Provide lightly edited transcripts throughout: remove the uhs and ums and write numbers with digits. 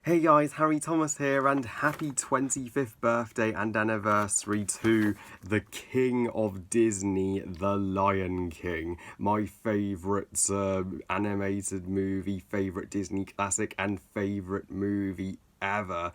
Hey guys, Harry Thomas here, and happy 25th birthday and anniversary to the King of Disney, The Lion King. My favourite animated movie, favourite Disney classic, and favourite movie ever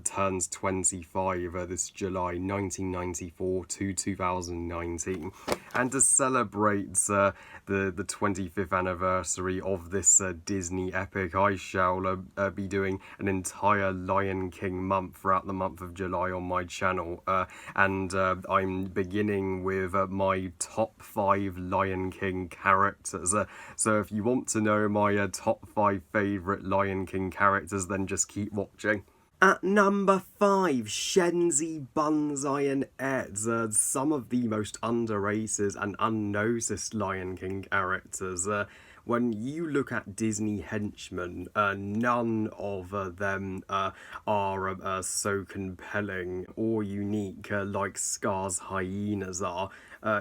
turns 25 this July 1994 to 2019, and to celebrate the 25th anniversary of this Disney epic, I shall be doing an entire Lion King month throughout the month of July on my channel, and I'm beginning with my top 5 Lion King characters. So if you want to know my top 5 favourite Lion King characters, then just keep watching. At number 5, Shenzi, Banzai and Ed, some of the most underrated and unnoticed Lion King characters. When you look at Disney henchmen, none of them are so compelling or unique like Scar's hyenas are.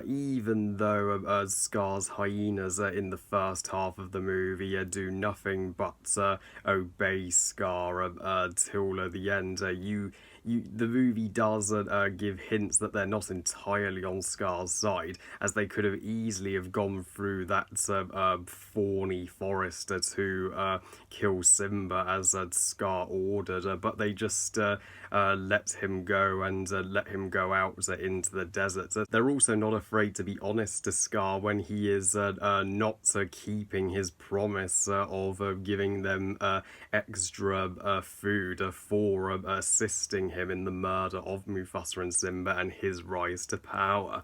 Even though Scar's hyenas in the first half of the movie do nothing but obey Scar till the end, the movie does give hints that they're not entirely on Scar's side, as they could have easily have gone through that thorny forest to kill Simba as Scar ordered, but they just let him go and let him go out into the desert. They're also not afraid to be honest to Scar when he is not keeping his promise of giving them extra food for assisting him in the murder of Mufasa and Simba and his rise to power.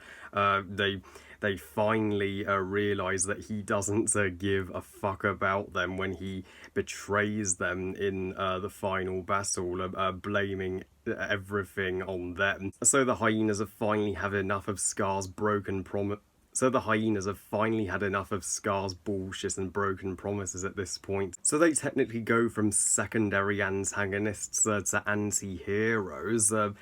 They finally realise that he doesn't give a fuck about them when he betrays them in the final battle, blaming everything on them. So the hyenas have finally had enough of Scar's broken promise. So the hyenas have finally had enough of Scar's bullshit and broken promises at this point. So they technically go from secondary antagonists to anti-heroes. And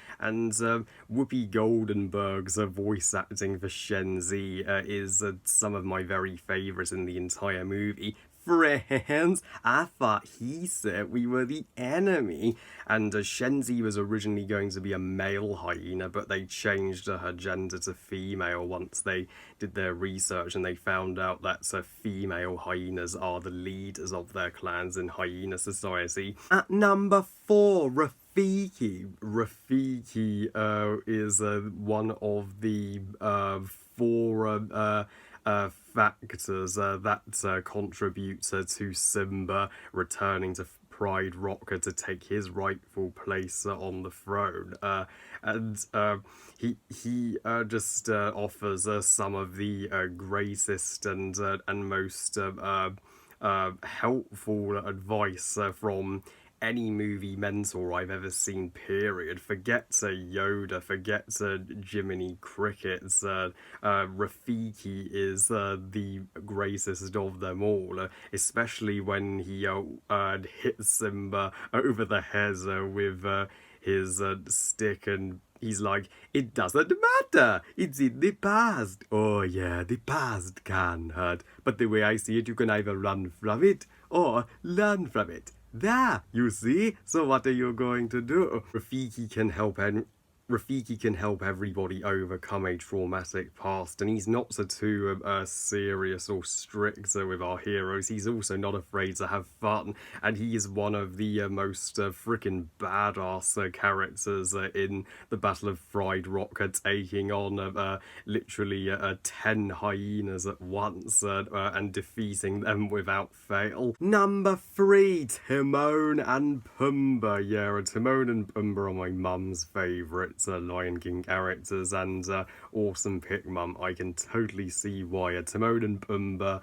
Whoopi Goldberg's voice acting for Shenzi is some of my very favourites in the entire movie. Friends, I thought he said we were the enemy. And Shenzi was originally going to be a male hyena, but they changed her gender to female once they did their research and they found out that female hyenas are the leaders of their clans in hyena society. At number 4, Rafiki. Rafiki is one of the 4 factors that contribute to Simba returning to Pride Rock to take his rightful place on the throne, and he just offers some of the greatest and most helpful advice from any movie mentor I've ever seen, period. Forget Yoda, forget Jiminy Cricket. Rafiki is the greatest of them all, especially when he hits Simba over the head with his stick, and he's like, "It doesn't matter, it's in the past." Oh yeah, the past can hurt, but the way I see it, you can either run from it or learn from it. There, you see? So what are you going to do? Rafiki can help everybody overcome a traumatic past, and he's not too serious or strict with our heroes. He's also not afraid to have fun, and he is one of the most freaking badass characters in the Battle of Fried Rock, taking on literally 10 hyenas at once and defeating them without fail. Number 3, Timon and Pumbaa. Yeah, Timon and Pumbaa are my mum's favourite Lion King characters, and awesome pick, mum. I can totally see why. Timon and Pumbaa,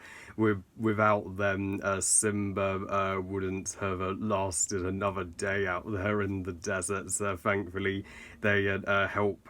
without them, Simba wouldn't have lasted another day out there in the desert. Thankfully, they help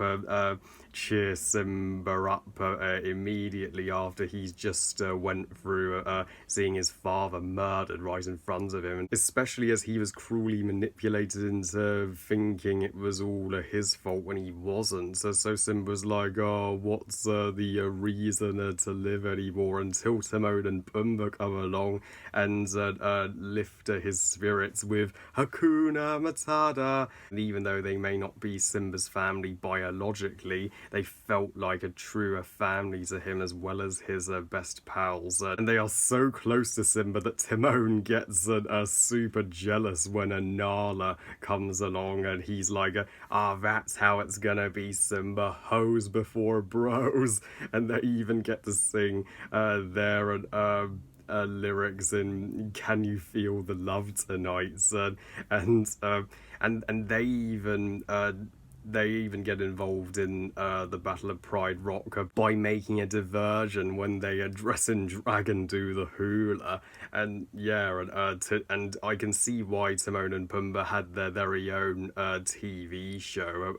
cheer Simba up immediately after he's just went through seeing his father murdered right in front of him, and especially as he was cruelly manipulated into thinking it was all his fault when he wasn't. So Simba's like, oh, what's the reason to live anymore, until Timon and Pumbaa come along and lift his spirits with Hakuna Matata. And even though they may not be Simba's family biologically, they felt like a truer family to him, as well as his best pals. And they are so close to Simba that Timon gets super jealous when a Nala comes along, and he's like, that's how it's gonna be, Simba, hoes before bros. And they even get to sing their lyrics in "Can You Feel the Love Tonight," and they even get involved in the Battle of Pride Rock by making a diversion when they dress in drag and do the hula. And yeah, and I can see why Timon and Pumbaa had their very own TV show,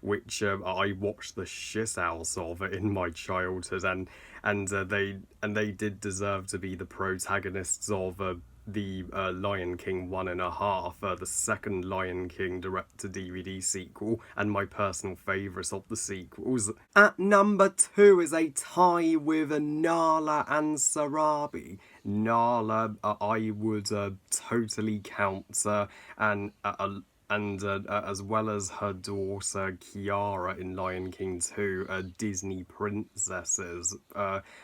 which I watched the shit out of in my childhood, and they did deserve to be the protagonists of the Lion King 1.5, the second Lion King direct-to-DVD sequel, and my personal favourite of the sequels. At number 2 is a tie with Nala and Sarabi. Nala, I would totally count, and as well as her daughter Kiara in Lion King 2, Disney princesses.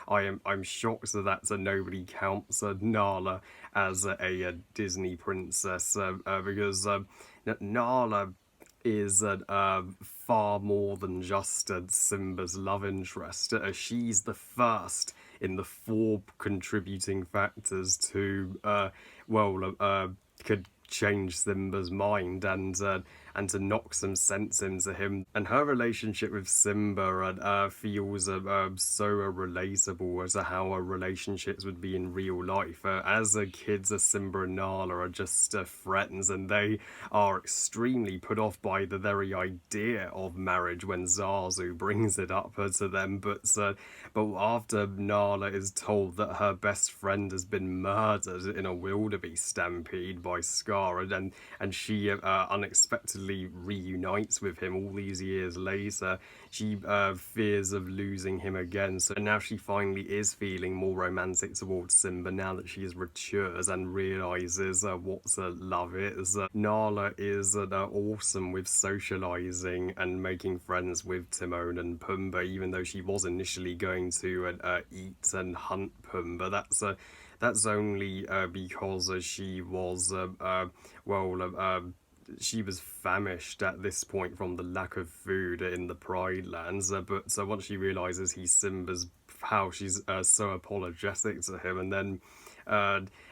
I'm shocked that nobody counts Nala as a Disney princess, because Nala is far more than just Simba's love interest. She's the first in the 4 contributing factors to could change Simba's mind and to knock some sense into him. And her relationship with Simba feels so relatable as to how relationships would be in real life. As kids, Simba and Nala are just friends, and they are extremely put off by the very idea of marriage when Zazu brings it up to them. But after Nala is told that her best friend has been murdered in a wildebeest stampede by Scar, and she unexpectedly reunites with him all these years later, she fears of losing him again. So now she finally is feeling more romantic towards Simba now that she is matures and realizes what love is. Nala is awesome with socializing and making friends with Timon and Pumbaa, even though she was initially going to eat and hunt Pumbaa. That's only because she was she was famished at this point from the lack of food in the Pride Lands. But so once she realizes he's Simba's pal, she's so apologetic to him, and then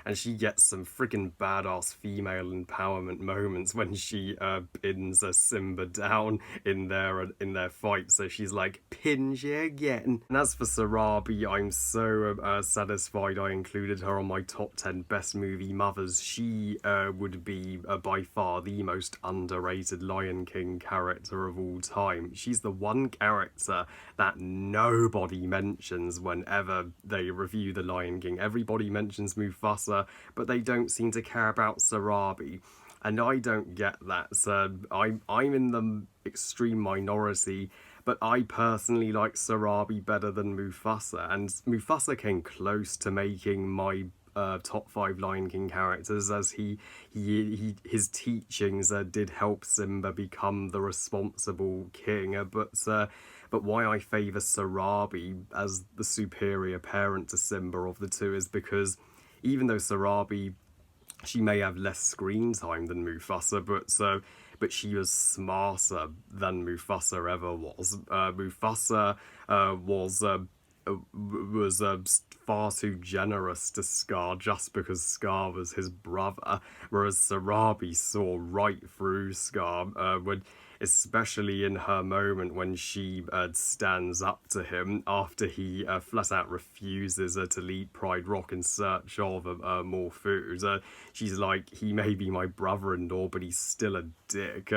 and she gets some freaking badass female empowerment moments when she pins Simba down in their fight. So she's like, "Pins you again." And as for Sarabi, I'm so satisfied I included her on my top 10 best movie mothers. She would be by far the most underrated Lion King character of all time. She's the one character that nobody mentions whenever they review the Lion King. Everybody mentions Mufasa, but they don't seem to care about Sarabi. And I don't get that. So I'm in the extreme minority, but I personally like Sarabi better than Mufasa. And Mufasa came close to making my top 5 Lion King characters, as his teachings did help Simba become the responsible king. But why I favour Sarabi as the superior parent to Simba of the two is because even though Sarabi, she may have less screen time than Mufasa, but she was smarter than Mufasa ever was. Mufasa was far too generous to Scar just because Scar was his brother, whereas Sarabi saw right through Scar. especially in her moment when she stands up to him after he flat out refuses to leave Pride Rock in search of more food. She's like, he may be my brother-in-law, but he's still a dick.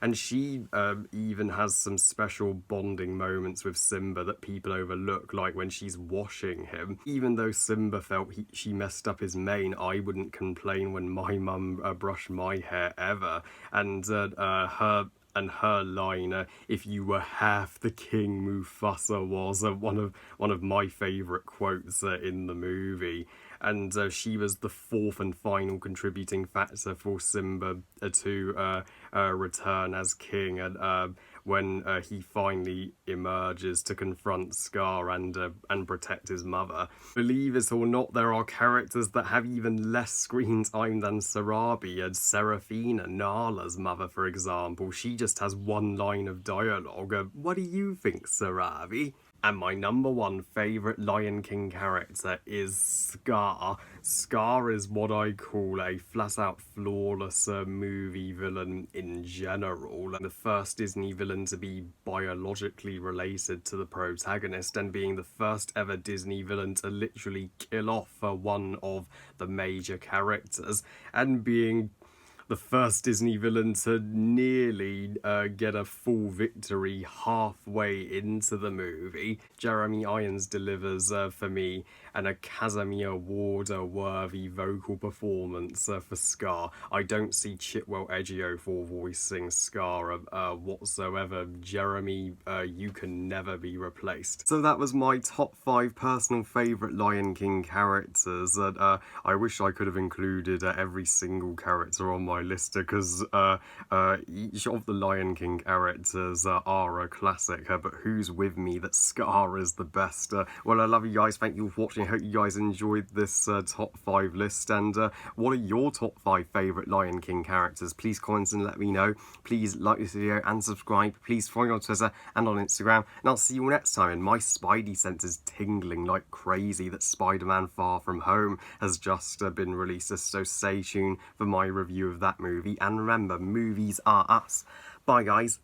And she even has some special bonding moments with Simba that people overlook, like when she's washing him. Even though Simba felt she messed up his mane, I wouldn't complain when my mum brushed my hair ever. And her line, "If you were half the king Mufasa," was one of my favourite quotes in the movie. And she was the fourth and final contributing factor for Simba to return as king, and when he finally emerges to confront Scar and protect his mother. Believe it or not, there are characters that have even less screen time than Sarabi, and Serafina, Nala's mother, for example. She just has one line of dialogue. What do you think, Sarabi? And my number one favourite Lion King character is Scar. Scar is what I call a flat-out flawless movie villain in general. The first Disney villain to be biologically related to the protagonist, and being the first ever Disney villain to literally kill off one of the major characters, and being the first Disney villain to nearly get a full victory halfway into the movie. Jeremy Irons delivers, for me, an Academy Award-worthy vocal performance for Scar. I don't see Chitwell Ejiofor voicing Scar whatsoever. Jeremy, you can never be replaced. So that was my top 5 personal favourite Lion King characters. I wish I could have included every single character on my list, because each of the Lion King characters are a classic, but who's with me that Scar is the best? Well, I love you guys. Thank you for watching. I hope you guys enjoyed this top 5 list. And what are your top 5 favourite Lion King characters? Please comment and let me know. Please like this video and subscribe. Please follow me on Twitter and on Instagram. And I'll see you all next time. And my spidey sense is tingling like crazy that Spider-Man Far From Home has just been released. So stay tuned for my review of that movie. And remember, movies are us. Bye, guys.